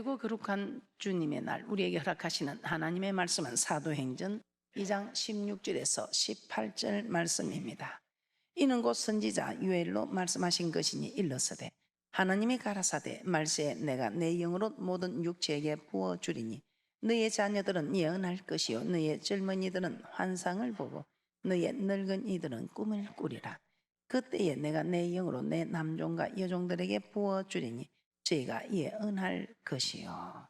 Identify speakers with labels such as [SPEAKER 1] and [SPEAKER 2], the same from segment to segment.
[SPEAKER 1] 크고 거룩한 주님의 날, 우리에게 허락하시는 하나님의 말씀은 사도행전 2장 16절에서 18절 말씀입니다. 이는 곧 선지자 요엘로 말씀하신 것이니 일러서되 하나님이 가라사대 말세에 내가 내 영으로 모든 육체에게 부어주리니 너의 자녀들은 예언할 것이요 너의 젊은이들은 환상을 보고 너의 늙은이들은 꿈을 꾸리라. 그때에 내가 내 영으로 내 남종과 여종들에게 부어주리니 저희가 예언할 것이요.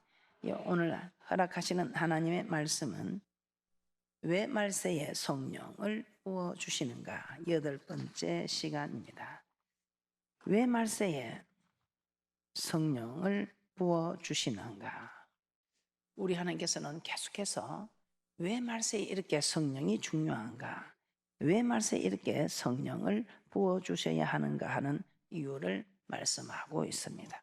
[SPEAKER 1] 오늘 허락하시는 하나님의 말씀은 왜 말세에 성령을 부어주시는가? 8번째 시간입니다. 왜 말세에 성령을 부어주시는가? 우리 하나님께서는 계속해서 왜 말세에 이렇게 성령이 중요한가? 왜 말세에 이렇게 성령을 부어주셔야 하는가 하는 이유를 말씀하고 있습니다.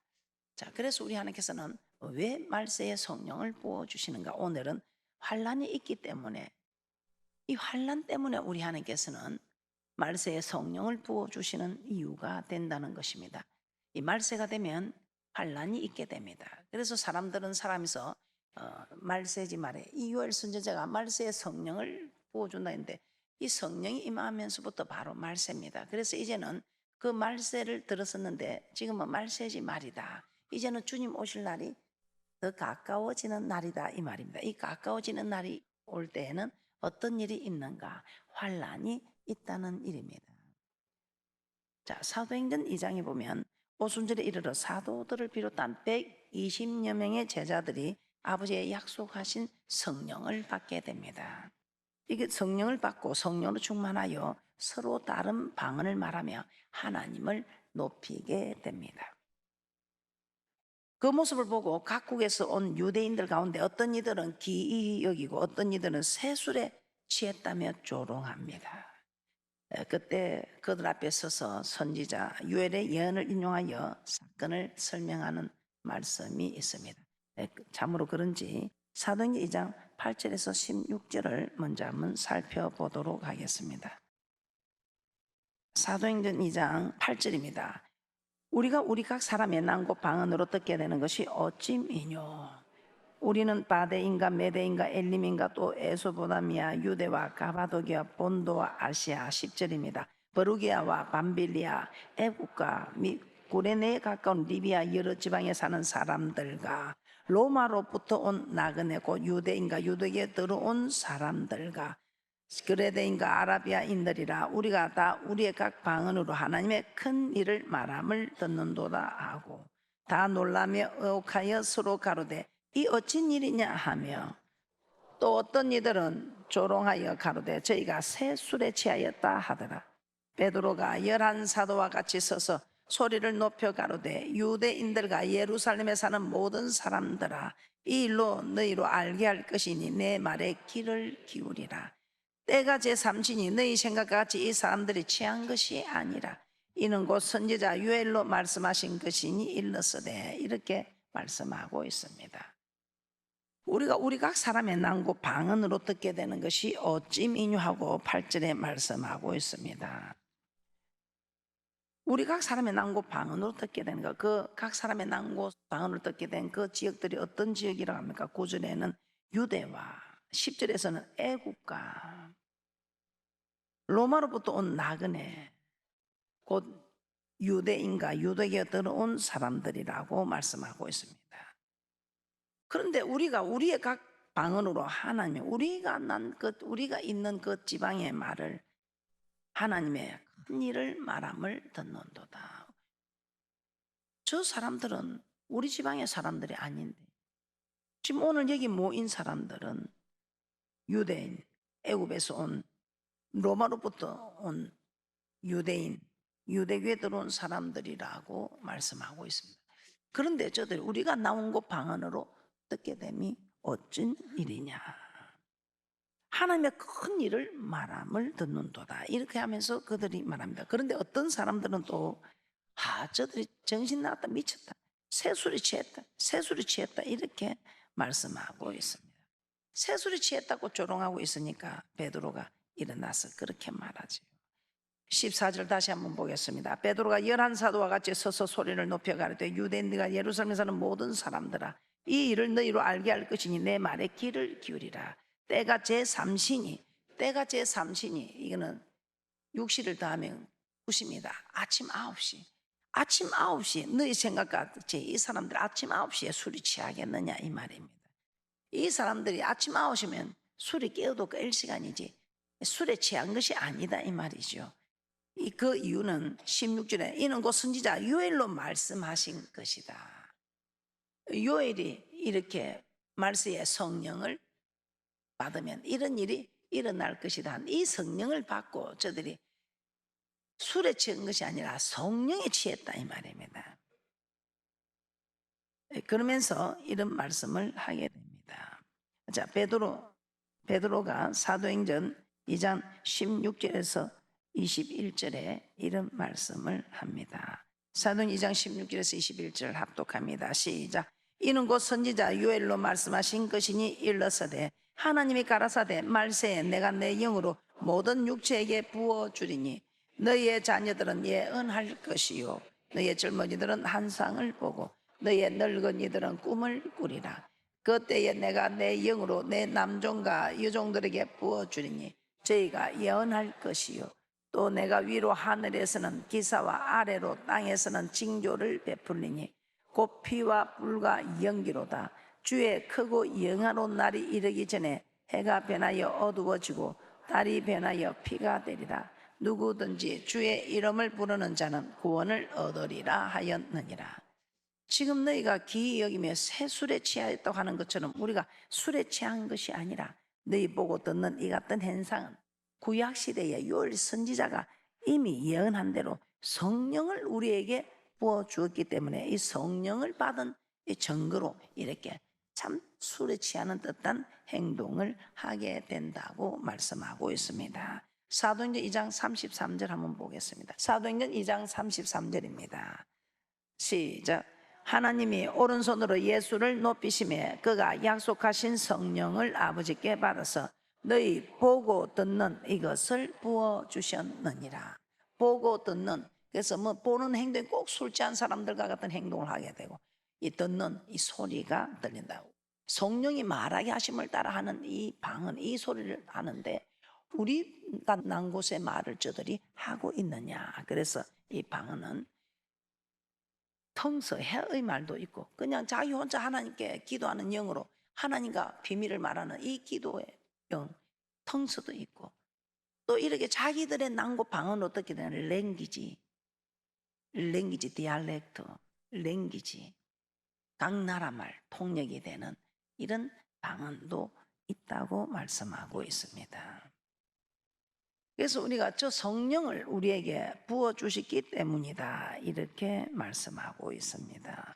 [SPEAKER 1] 자, 그래서 우리 하나님께서는 왜 말세에 성령을 부어주시는가? 오늘은 환란이 있기 때문에, 이 환란 때문에 우리 하나님께서는 말세에 성령을 부어주시는 이유가 된다는 것입니다. 이 말세가 되면 환란이 있게 됩니다. 그래서 사람들은 사람에서 말세지 말에 이 요엘 선지자가 말세에 성령을 부어준다 했는데 이 성령이 임하면서부터 바로 말세입니다. 그래서 이제는 그 말세를 들었었는데 지금은 말세지 말이다. 이제는 주님 오실 날이 더 가까워지는 날이다 이 말입니다. 이 가까워지는 날이 올 때에는 어떤 일이 있는가? 환란이 있다는 일입니다. 자, 사도행전 2장에 보면 오순절에 이르러 사도들을 비롯한 120여 명의 제자들이 아버지의 약속하신 성령을 받게 됩니다. 이게 성령을 받고 성령으로 충만하여 서로 다른 방언을 말하며 하나님을 높이게 됩니다. 그 모습을 보고 각국에서 온 유대인들 가운데 어떤 이들은 기이히 여기고 어떤 이들은 세술에 취했다며 조롱합니다. 그때 그들 앞에 서서 선지자 요엘의 예언을 인용하여 사건을 설명하는 말씀이 있습니다. 참으로 그런지 사도행전 2장 8절에서 16절을 먼저 한번 살펴보도록 하겠습니다. 사도행전 2장 8절입니다. 우리가 우리 각 사람의 난고 방언으로 듣게 되는 것이 어찌미뇨? 우리는 바데인가 메데인가 엘림인가 또 에소보다미아 유대와 가바도기아 본도와 아시아 10절입니다. 버루기아와 밤빌리아 애국과 및 구레네에 가까운 리비아 여러 지방에 사는 사람들과 로마로부터 온 나그네 곧 유대인가 유대에 들어온 사람들과 그레데인가 아라비아인들이라 우리가 다 우리의 각 방언으로 하나님의 큰 일을 말함을 듣는도다 하고 다 놀라며 의혹하여 서로 가로되 이 어찌 일이냐 하며 또 어떤 이들은 조롱하여 가로되 저희가 새 술에 취하였다 하더라. 베드로가 11사도와 같이 서서 소리를 높여 가로되 유대인들과 예루살렘에 사는 모든 사람들아 이 일로 너희로 알게 할 것이니 내 말에 귀를 기울이라. 때가 제3시니 너희 생각과 같이 이 사람들이 취한 것이 아니라 이는 곧 선지자 요엘로 말씀하신 것이니 일러서되 이렇게 말씀하고 있습니다. 우리가 우리 각 사람의 난고 방언으로 듣게 되는 것이 어찌미뇨하고 8절에 말씀하고 있습니다. 우리 각 사람의 난고 방언으로 듣게 되는 것, 그 각 사람의 난고 방언으로 듣게 된 그 지역들이 어떤 지역이라고 합니까? 9절에는 유대와 10절에서는 애국가 로마로부터 온 나그네 곧 유대인과 유대에 들어온 사람들이라고 말씀하고 있습니다. 그런데 우리가 우리의 각 방언으로 하나님 우리가 있는 그 지방의 말을 하나님의 큰 일을 말함을 듣는도다. 저 사람들은 우리 지방의 사람들이 아닌데 지금 오늘 여기 모인 사람들은 유대인, 애굽에서 온 로마로부터 온 유대인, 유대교에 들어온 사람들이라고 말씀하고 있습니다. 그런데 저들 우리가 나온 곳 방언으로 듣게 됨이 어쩐 일이냐? 하나님의 큰 일을 말함을 듣는도다. 이렇게 하면서 그들이 말합니다. 그런데 어떤 사람들은 또 저들이 정신 나갔다 미쳤다. 새술이 취했다. 이렇게 말씀하고 있습니다. 새술이 취했다고 조롱하고 있으니까 베드로가 일어나서 그렇게 말하죠. 14절 다시 한번 보겠습니다. 베드로가 11사도와 같이 서서 소리를 높여 가르되 유대인들과 예루살렘에 사는 모든 사람들아 이 일을 너희로 알게 할 것이니 내 말에 귀를 기울이라. 때가 제3신이 이거는 6시를 더하면 9시입니다. 아침 9시. 아침 9시에 너희 생각 같이 이 사람들 아침 9시에 술이 취하겠느냐 이 말입니다. 이 사람들이 아침 9시면 술이 깨어도 깰 시간이지 술에 취한 것이 아니다 이 말이죠. 그 이유는 16절에 이는 곧 선지자 요엘로 말씀하신 것이다. 요엘이 이렇게 말세의 성령을 받으면 이런 일이 일어날 것이다. 이 성령을 받고 저들이 술에 취한 것이 아니라 성령에 취했다 이 말입니다. 그러면서 이런 말씀을 하게 됩니다. 자, 베드로가 사도행전 2장 16절에서 21절에 이런 말씀을 합니다. 사도행전 2장 16절에서 21절 합독합니다. 시작. 이는 곧 선지자 요엘로 말씀하신 것이니 일러서되 하나님이 가라사대 말세에 내가 내 영으로 모든 육체에게 부어주리니 너희의 자녀들은 예언할 것이요 너희의 젊은이들은 환상을 보고 너희의 늙은이들은 꿈을 꾸리라. 그때에 내가 내 영으로 내 남종과 여종들에게 부어주리니 저희가 예언할 것이요 또 내가 위로 하늘에서는 기사와 아래로 땅에서는 징조를 베풀리니 곧 피와 불과 연기로다. 주의 크고 영화로운 날이 이르기 전에 해가 변하여 어두워지고 달이 변하여 피가 되리라. 누구든지 주의 이름을 부르는 자는 구원을 얻으리라 하였느니라. 지금 너희가 기이 여기며 새 술에 취하였다고 하는 것처럼 우리가 술에 취한 것이 아니라 너희 보고 듣는 이 같은 현상은 구약시대의 요엘 선지자가 이미 예언한 대로 성령을 우리에게 부어주었기 때문에 이 성령을 받은 이 증거로 이렇게 참 술에 취하는 듯한 행동을 하게 된다고 말씀하고 있습니다. 사도행전 2장 33절 한번 보겠습니다. 사도행전 2장 33절입니다. 시작. 하나님이 오른손으로 예수를 높이시매 그가 약속하신 성령을 아버지께 받아서 너희 보고 듣는 이것을 부어주셨느니라. 보고 듣는, 그래서 뭐 보는 행동이 꼭 술 취한 사람들과 같은 행동을 하게 되고 이 듣는 이 소리가 들린다고. 성령이 말하게 하심을 따라하는 이 방언, 이 소리를 하는데 우리가 난 곳의 말을 저들이 하고 있느냐. 그래서 이 방언은 텅서해의 말도 있고 그냥 자기 혼자 하나님께 기도하는 영으로 하나님과 비밀을 말하는 이 기도의 영, 텅서도 있고 또 이렇게 자기들의 난곳 방언은 어떻게 되냐. 랭귀지, 디알렉트, 랭귀지, 각 나라 말 통역이 되는 이런 방언도 있다고 말씀하고 있습니다. 그래서 우리가 저 성령을 우리에게 부어주셨기 때문이다 이렇게 말씀하고 있습니다.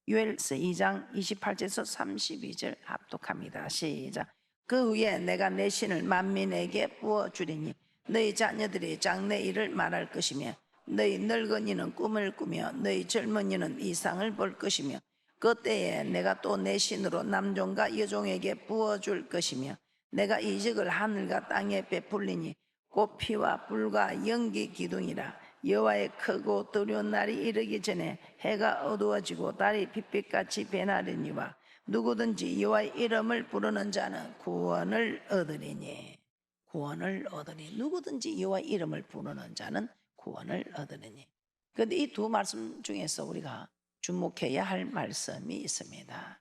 [SPEAKER 1] 요엘서 2장 28절에서 32절 합독합니다. 시작. 그 후에 내가 내 신을 만민에게 부어주리니 너희 자녀들이 장래 일을 말할 것이며 너희 늙은이는 꿈을 꾸며 너희 젊은이는 이상을 볼 것이며 그때에 내가 또 내 신으로 남종과 여종에게 부어줄 것이며 내가 이적을 하늘과 땅에 베풀리니 곧 피와 불과 연기 기둥이라. 여호와의 크고 두려운 날이 이르기 전에 해가 어두워지고 달이 빛빛같이 변하리니와 누구든지 여호와의 이름을 부르는 자는 구원을 얻으리니. 구원을 얻으니. 누구든지 여호와의 이름을 부르는 자는 구원을 얻으리니. 그런데 이 두 말씀 중에서 우리가 주목해야 할 말씀이 있습니다.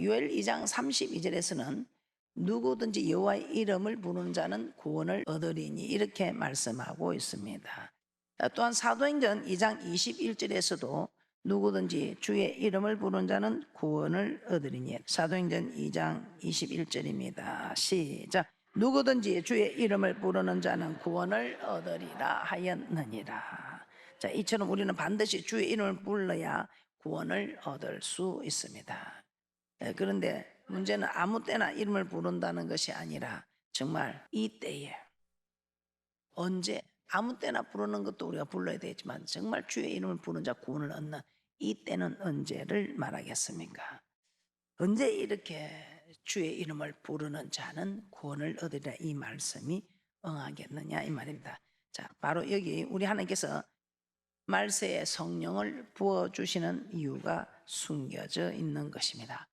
[SPEAKER 1] 요엘 2장 32절에서는 누구든지 여호와의 이름을 부르는 자는 구원을 얻으리니 이렇게 말씀하고 있습니다. 또한 사도행전 2장 21절에서도 누구든지 주의 이름을 부르는 자는 구원을 얻으리니. 사도행전 2장 21절입니다. 시작. 누구든지 주의 이름을 부르는 자는 구원을 얻으리라 하였느니라. 자, 이처럼 우리는 반드시 주의 이름을 불러야 구원을 얻을 수 있습니다. 그런데 문제는 아무 때나 이름을 부른다는 것이 아니라 정말 이때에 언제 아무 때나 부르는 것도 우리가 불러야 되지만 정말 주의 이름을 부르는 자 구원을 얻는 이때는 언제를 말하겠습니까? 언제 이렇게 주의 이름을 부르는 자는 구원을 얻으리라 이 말씀이 응하겠느냐 이 말입니다. 자, 바로 여기 우리 하나님께서 말세에 성령을 부어주시는 이유가 숨겨져 있는 것입니다.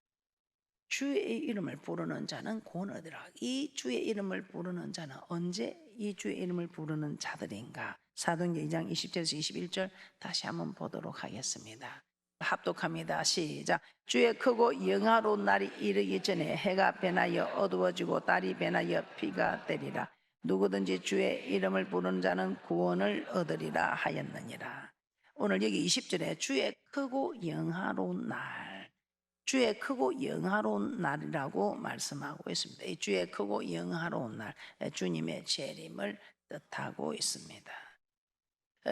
[SPEAKER 1] 주의 이름을 부르는 자는 구원을 얻으리라. 이 주의 이름을 부르는 자는 언제 이 주의 이름을 부르는 자들인가? 사도행전 2장 20절에서 21절 다시 한번 보도록 하겠습니다. 합독합니다. 시작. 주의 크고 영화로운 날이 이르기 전에 해가 변하여 어두워지고 달이 변하여 피가 되리라. 누구든지 주의 이름을 부르는 자는 구원을 얻으리라 하였느니라. 오늘 여기 20절에 주의 크고 영화로운 날, 주의 크고 영화로운 날이라고 말씀하고 있습니다. 이 주의 크고 영화로운 날, 주님의 재림을 뜻하고 있습니다.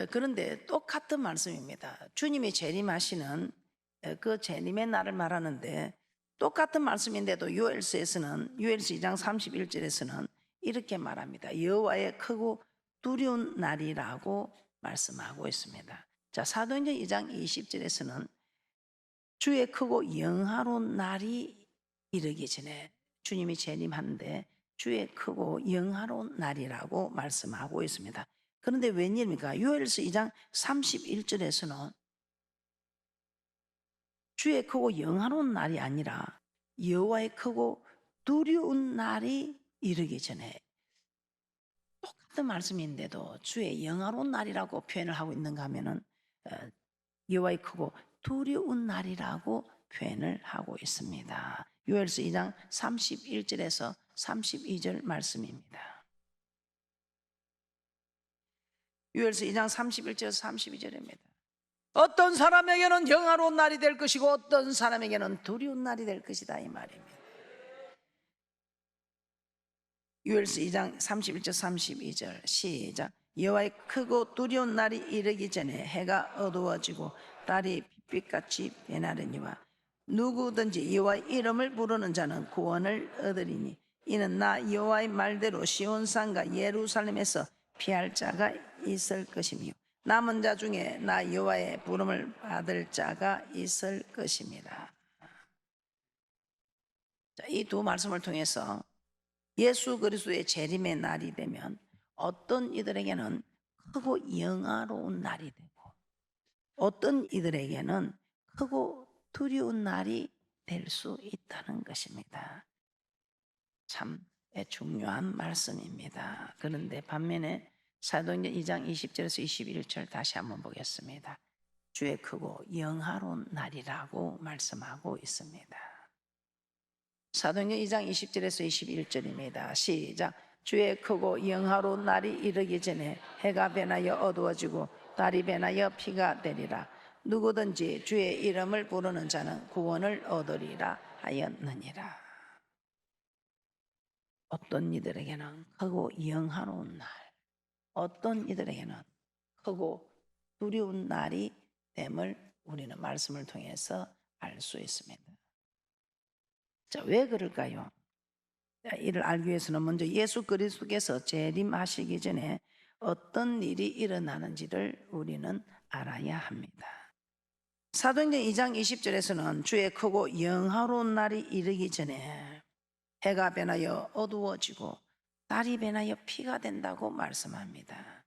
[SPEAKER 1] 그런데 똑같은 말씀입니다. 주님이 재림하시는 그 재림의 날을 말하는데 똑같은 말씀인데도 요엘서에서는 요엘서 2장 31절에서는 이렇게 말합니다. 여호와의 크고 두려운 날이라고 말씀하고 있습니다. 자, 사도행전 2장 20절에서는 주의 크고 영화로운 날이 이르기 전에 주님이 재림하는데 주의 크고 영화로운 날이라고 말씀하고 있습니다. 그런데 웬일입니까? 요엘서 2장 31절에서는 주의 크고 영화로운 날이 아니라 여호와의 크고 두려운 날이 이르기 전에, 똑같은 말씀인데도 주의 영화로운 날이라고 표현을 하고 있는가 하면은 여호와의 크고 두려운 날이라고 표현을 하고 있습니다. 요엘서 2장 31절에서 32절 말씀입니다. 요엘서 2장 31절에서 32절입니다. 어떤 사람에게는 영화로운 날이 될 것이고 어떤 사람에게는 두려운 날이 될 것이다, 이 말입니다. 요엘서 2장 31절 32절 시작. 여호와의 크고 두려운 날이 이르기 전에 해가 어두워지고 달이 빛같이 변하려니와 누구든지 여호와의 이름을 부르는 자는 구원을 얻으리니 이는 나 여호와의 말대로 시온산과 예루살렘에서 피할 자가 있을 것이며 남은 자 중에 나 여호와의 부름을 받을 자가 있을 것입니다. 이 두 말씀을 통해서 예수 그리스도의 재림의 날이 되면 어떤 이들에게는 크고 영화로운 날이 되고 어떤 이들에게는 크고 두려운 날이 될 수 있다는 것입니다. 참 중요한 말씀입니다. 그런데 반면에 사도행전 2장 20절에서 21절 다시 한번 보겠습니다. 주의 크고 영화로운 날이라고 말씀하고 있습니다. 사도행전 2장 20절에서 21절입니다. 시작. 주의 크고 영화로운 날이 이르기 전에 해가 변하여 어두워지고 달이 변하여 피가 되리라. 누구든지 주의 이름을 부르는 자는 구원을 얻으리라 하였느니라. 어떤 이들에게는 크고 영화로운 날, 어떤 이들에게는 크고 두려운 날이 됨을 우리는 말씀을 통해서 알 수 있습니다. 자, 왜 그럴까요? 이를 알기 위해서는 먼저 예수 그리스도께서 재림하시기 전에 어떤 일이 일어나는지를 우리는 알아야 합니다. 사도행전 2장 20절에서는 주의 크고 영화로운 날이 이르기 전에 해가 변하여 어두워지고 달이 변하여 피가 된다고 말씀합니다.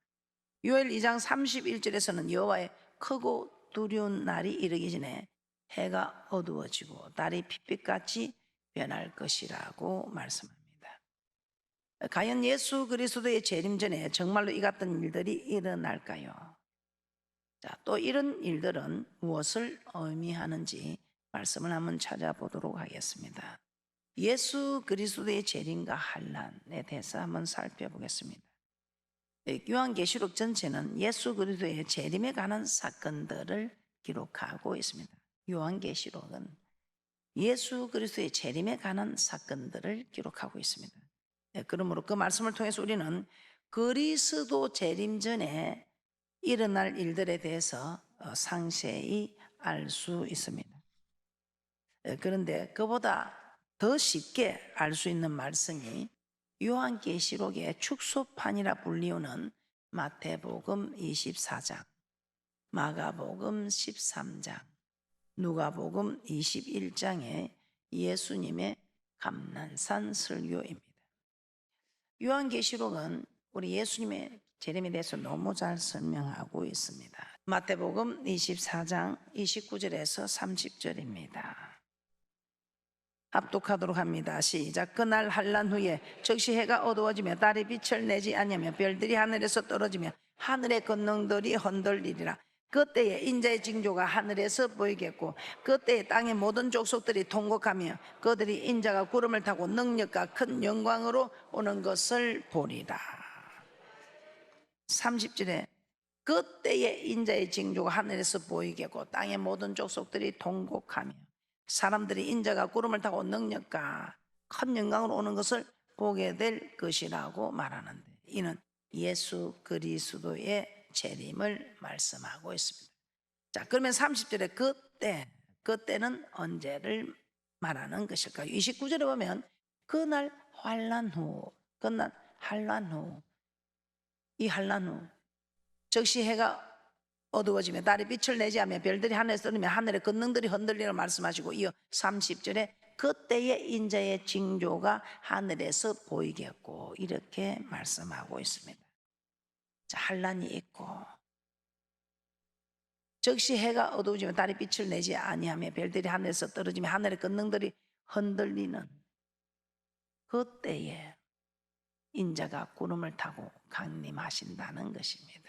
[SPEAKER 1] 요엘 2장 31절에서는 여호와의 크고 두려운 날이 이르기 전에 해가 어두워지고 달이 핏빛같이 변할 것이라고 말씀합니다. 과연 예수 그리스도의 재림 전에 정말로 이 같은 일들이 일어날까요? 자, 또 이런 일들은 무엇을 의미하는지 말씀을 한번 찾아보도록 하겠습니다. 예수 그리스도의 재림과 환난에 대해서 한번 살펴보겠습니다. 요한계시록 전체는 예수 그리스도의 재림에 관한 사건들을 기록하고 있습니다. 요한계시록은 예수 그리스도의 재림에 관한 사건들을 기록하고 있습니다. 그러므로 그 말씀을 통해서 우리는 그리스도 재림 전에 일어날 일들에 대해서 상세히 알 수 있습니다. 그런데 그보다 더 쉽게 알 수 있는 말씀이 요한계시록의 축소판이라 불리우는 마태복음 24장, 마가복음 13장, 누가복음 21장의 예수님의 감난산 설교입니다. 요한계시록은 우리 예수님의 재림에 대해서 너무 잘 설명하고 있습니다. 마태복음 24장 29절에서 30절입니다. 합독하도록 합니다. 시작. 그날 한란 후에 즉시 해가 어두워지며 달이 빛을 내지 아니하며 별들이 하늘에서 떨어지며 하늘의 권능들이 흔들리리라. 그때에 인자의 징조가 하늘에서 보이겠고 그때에 땅의 모든 족속들이 통곡하며 그들이 인자가 구름을 타고 능력과 큰 영광으로 오는 것을 보리라. 30절에 그때에 인자의 징조가 하늘에서 보이겠고 땅의 모든 족속들이 통곡하며 사람들이 인자가 구름을 타고 능력과 큰 영광으로 오는 것을 보게 될 것이라고 말하는데, 이는 예수 그리스도의 재림을 말씀하고 있습니다. 자, 그러면 30절에 그때는 언제를 말하는 것일까요? 29절에 보면 그날 환란 후, 이 환란 후 즉시 해가 어두워지며 달이 빛을 내지 않으며 별들이 하늘에서 떨어지며 하늘의 권능들이 흔들리라 말씀하시고, 이어 30절에 그때의 인자의 징조가 하늘에서 보이겠고 이렇게 말씀하고 있습니다. 자, 환란이 있고 즉시 해가 어두워지며 달이 빛을 내지 아니하며 별들이 하늘에서 떨어지며 하늘의 권능들이 흔들리는 그때에 인자가 구름을 타고 강림하신다는 것입니다.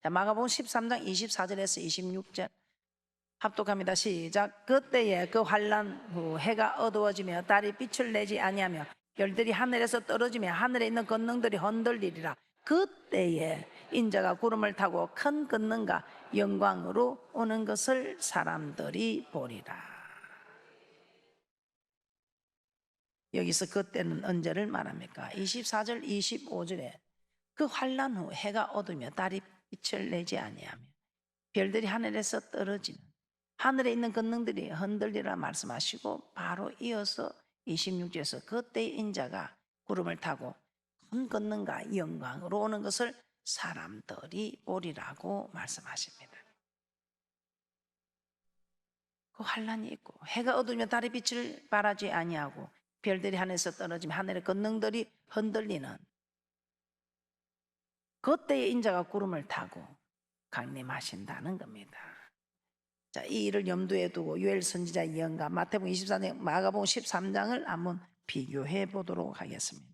[SPEAKER 1] 자, 마가복음 13장 24절에서 26절 합독합니다. 시작. 그때에 그 환란 후 해가 어두워지며 달이 빛을 내지 아니하며 별들이 하늘에서 떨어지며 하늘에 있는 권능들이 흔들리리라. 그때에 인자가 구름을 타고 큰 권능과 영광으로 오는 것을 사람들이 보리라. 여기서 그때는 언제를 말합니까? 24절 25절에 그 환란 후 해가 어두며 달이 빛을 내지 아니하며 별들이 하늘에서 떨어지는 하늘에 있는 권능들이 흔들리라 말씀하시고, 바로 이어서 26절에서 그때 인자가 구름을 타고 큰 권능과 영광으로 오는 것을 사람들이 보리라고 말씀하십니다. 그 환란이 있고 해가 어두며 달이 빛을 발하지 아니하고 별들이 하늘에서 떨어지며 하늘의 권능들이 흔들리는 그때의 인자가 구름을 타고 강림하신다는 겁니다. 자, 이 일을 염두에 두고 요엘 선지자 예언과 마태복음 24장, 마가복음 13장을 한번 비교해 보도록 하겠습니다.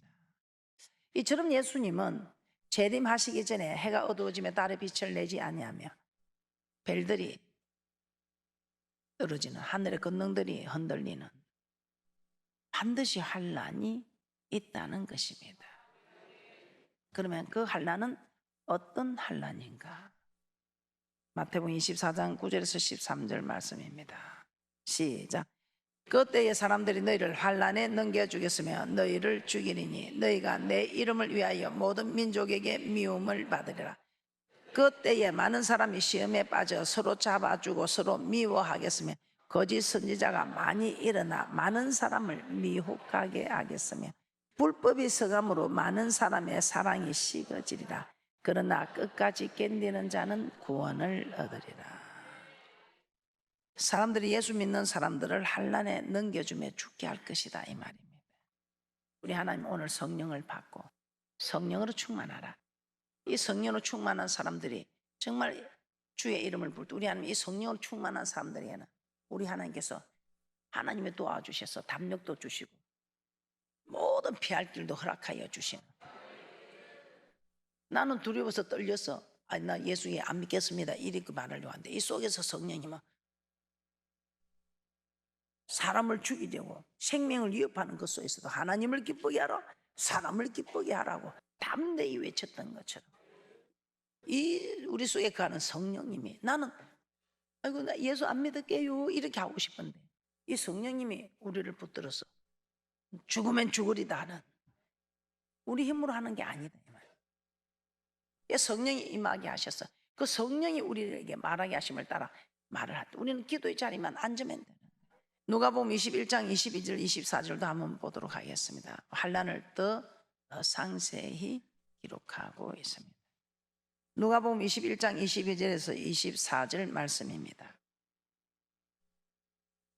[SPEAKER 1] 이처럼 예수님은 재림하시기 전에 해가 어두워지며 달의 빛을 내지 아니하며 별들이 떨어지는 하늘의 권능들이 흔들리는 반드시 환란이 있다는 것입니다. 그러면 그 환란은 어떤 환란인가? 마태복음 24장 9절에서 13절 말씀입니다. 시작. 그때에 사람들이 너희를 환란에 넘겨주겠으며 너희를 죽이리니 너희가 내 이름을 위하여 모든 민족에게 미움을 받으리라. 그때에 많은 사람이 시험에 빠져 서로 잡아주고 서로 미워하겠으며 거짓 선지자가 많이 일어나 많은 사람을 미혹하게 하겠으며 불법이 서감으로 많은 사람의 사랑이 식어지리라. 그러나 끝까지 견디는 자는 구원을 얻으리라. 사람들이 예수 믿는 사람들을 환난에 넘겨주며 죽게 할 것이다, 이 말입니다. 우리 하나님 오늘 성령을 받고 성령으로 충만하라. 이 성령으로 충만한 사람들이 정말 주의 이름을 부를 때 우리 하나님 이 성령으로 충만한 사람들에게는 우리 하나님께서 하나님의 도와주셔서 담력도 주시고 모든 피할 길도 허락하여 주시는, 나는 두려워서 떨려서 나 예수에 안 믿겠습니다 이렇게 말하려고 하는데 이 속에서 성령님은 사람을 죽이려고 생명을 위협하는 것 속에서도 하나님을 기쁘게 하라, 사람을 기쁘게 하라고 담대히 외쳤던 것처럼 이 우리 속에 가는 성령님이 나는 아이고 나 예수 안 믿을게요 이렇게 하고 싶은데 이 성령님이 우리를 붙들어서 죽으면 죽으리다 하는, 우리 힘으로 하는 게 아니다 이 말. 성령이 임하게 하셔서 그 성령이 우리에게 말하게 하심을 따라 말을 할 때 우리는 기도의 자리만 앉으면 돼요. 누가복음 21장 22절 24절도 한번 보도록 하겠습니다. 환난을 더 상세히 기록하고 있습니다. 누가복음 21장 22절에서 24절 말씀입니다.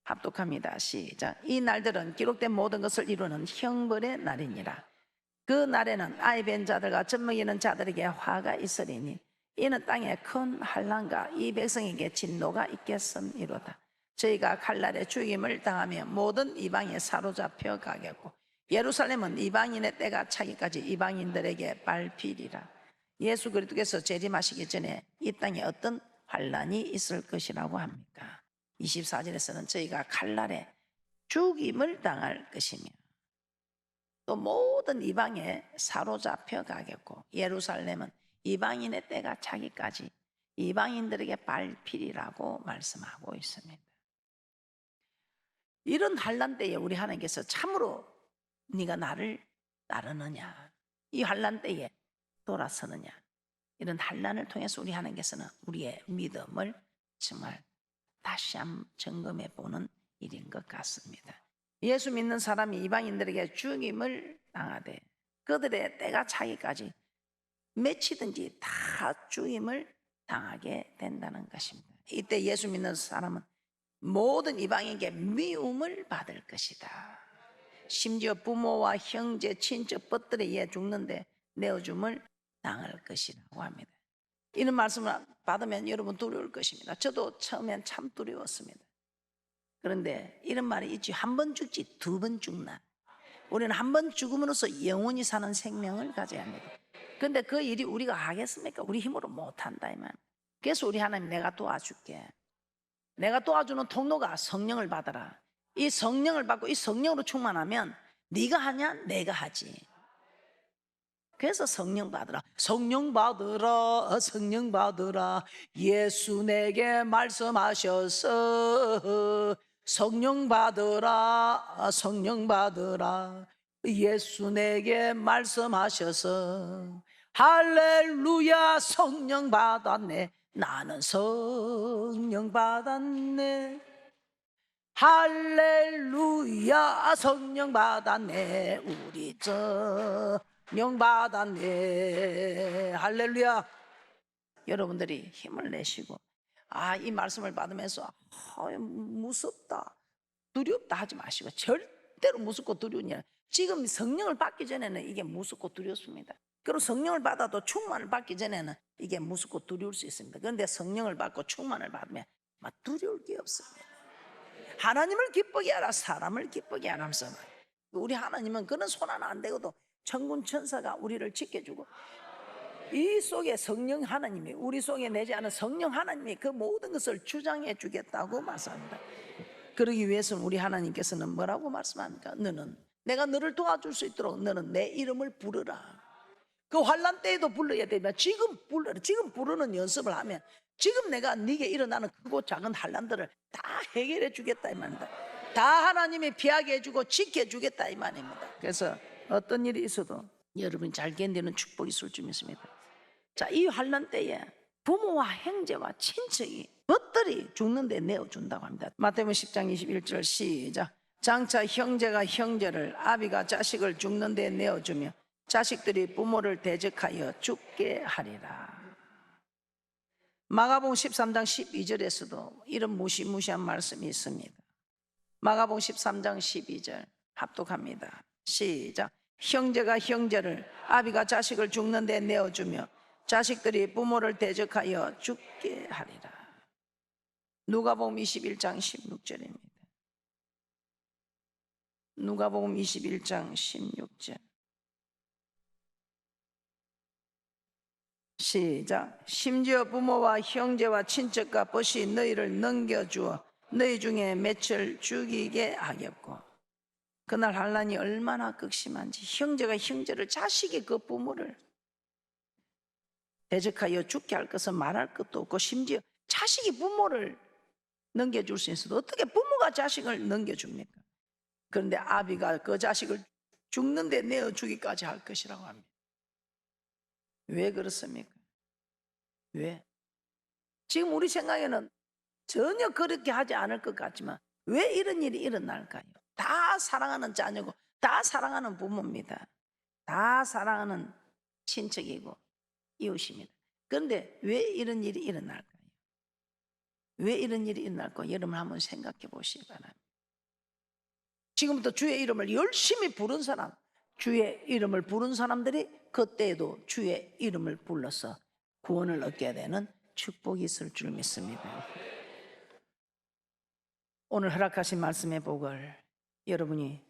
[SPEAKER 1] 합독합니다. 시작. 이 날들은 기록된 모든 것을 이루는 형벌의 날이니라. 그 날에는 아이 뵌 자들과 젖먹이는 자들에게 화가 있으리니 이는 땅에 큰 환난과 이 백성에게 진노가 있겠음이로다. 저희가 칼날에 죽임을 당하며 모든 이방에 사로잡혀 가겠고 예루살렘은 이방인의 때가 차기까지 이방인들에게 밟히리라. 예수 그리스도께서 재림하시기 전에 이 땅에 어떤 환난이 있을 것이라고 합니까? 24절에서는 저희가 칼날에 죽임을 당할 것이며 또 모든 이방에 사로잡혀 가겠고 예루살렘은 이방인의 때가 차기까지 이방인들에게 밟히리라고 말씀하고 있습니다. 이런 환난 때에 우리 하나님께서 참으로 네가 나를 따르느냐, 이 환난 때에 돌아서느냐, 이런 환난을 통해서 우리 하나님께서는 우리의 믿음을 정말 다시 한번 점검해 보는 일인 것 같습니다. 예수 믿는 사람이 이방인들에게 죽임을 당하되 그들의 때가 차기까지 며치든지 다 죽임을 당하게 된다는 것입니다. 이때 예수 믿는 사람은 모든 이방인에게 미움을 받을 것이다. 심지어 부모와 형제, 친척, 뻗들에 의해 죽는데 내어줌을 당할 것이라고 합니다. 이런 말씀을 받으면 여러분 두려울 것입니다. 저도 처음엔 참 두려웠습니다. 그런데 이런 말이 있지, 한 번 죽지 두 번 죽나. 우리는 한 번 죽음으로써 영원히 사는 생명을 가져야 합니다. 그런데 그 일이 우리가 하겠습니까? 우리 힘으로 못한다 이 말. 그래서 우리 하나님 내가 도와줄게. 내가 도와주는 통로가 성령을 받아라. 이 성령을 받고 이 성령으로 충만하면 네가 하냐 내가 하지. 그래서 성령 받으라. 성령 받으라. 성령 받으라. 예수 내게 말씀하셔서 성령 받으라. 성령 받으라. 예수 내게 말씀하셔서 할렐루야 성령 받았네. 나는 성령 받았네. 할렐루야 성령 받았네. 우리 성령 받았네. 할렐루야. 여러분들이 힘을 내시고 이 말씀을 받으면서 무섭다 두렵다 하지 마시고 절대로 무섭고 두려운 일. 지금 성령을 받기 전에는 이게 무섭고 두렵습니다. 그리고 성령을 받아도 충만을 받기 전에는 이게 무섭고 두려울 수 있습니다. 그런데 성령을 받고 충만을 받으면 막 두려울 게 없습니다. 하나님을 기쁘게 하라 사람을 기쁘게 하라면서 우리 하나님은 그런 손 하나 안 대고도 천군 천사가 우리를 지켜주고 이 속에 성령 하나님이 우리 속에 내지 않은 성령 하나님이 그 모든 것을 주장해 주겠다고 말씀합니다. 그러기 위해서는 우리 하나님께서는 뭐라고 말씀합니까? 너는 내가 너를 도와줄 수 있도록 너는 내 이름을 부르라. 그 환난 때에도 불러야 되면 지금 불러라. 지금 부르는 연습을 하면 지금 내가 네게 일어나는 크고 작은 환난들을 다 해결해 주겠다 이 말입니다. 다 하나님이 피하게 해주고 지켜주겠다 이 말입니다. 그래서 어떤 일이 있어도 여러분이 잘 견디는 축복이 있을 줄 믿습니다. 자, 이 환난 때에 부모와 형제와 친척이 벗들이 죽는데 내어준다고 합니다. 마태복음 10장 21절 시작. 장차 형제가 형제를 아비가 자식을 죽는데 내어주며 자식들이 부모를 대적하여 죽게 하리라. 마가복음 13장 12절에서도 이런 무시무시한 말씀이 있습니다. 마가복음 13장 12절 합독합니다. 시작. 형제가 형제를 아비가 자식을 죽는데 내어주며 자식들이 부모를 대적하여 죽게 하리라. 누가복음 21장 16절입니다. 누가복음 21장 16절 시작. 심지어 부모와 형제와 친척과 벗이 너희를 넘겨주어 너희 중에 맺을 죽이게 하겠고. 그날 환난이 얼마나 극심한지 형제가 형제를 자식이 그 부모를 대적하여 죽게 할 것은 말할 것도 없고 심지어 자식이 부모를 넘겨줄 수 있어도 어떻게 부모가 자식을 넘겨줍니까? 그런데 아비가 그 자식을 죽는데 내어주기까지 할 것이라고 합니다. 왜 그렇습니까? 왜? 지금 우리 생각에는 전혀 그렇게 하지 않을 것 같지만 왜 이런 일이 일어날까요? 다 사랑하는 자녀고 다 사랑하는 부모입니다. 다 사랑하는 친척이고 이웃입니다. 그런데 왜 이런 일이 일어날까요? 왜 이런 일이 일어날까? 여러분 한번 생각해 보시기 바랍니다. 지금부터 주의 이름을 열심히 부른 사람, 주의 이름을 부른 사람들이 그때에도 주의 이름을 불러서 구원을 얻게 되는 축복이 있을 줄 믿습니다. 오늘 허락하신 말씀의 복을 여러분이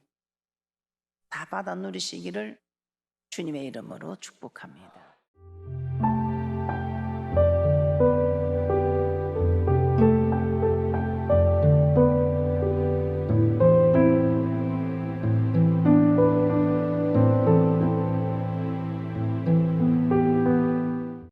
[SPEAKER 1] 다 받아 누리시기를 주님의 이름으로 축복합니다.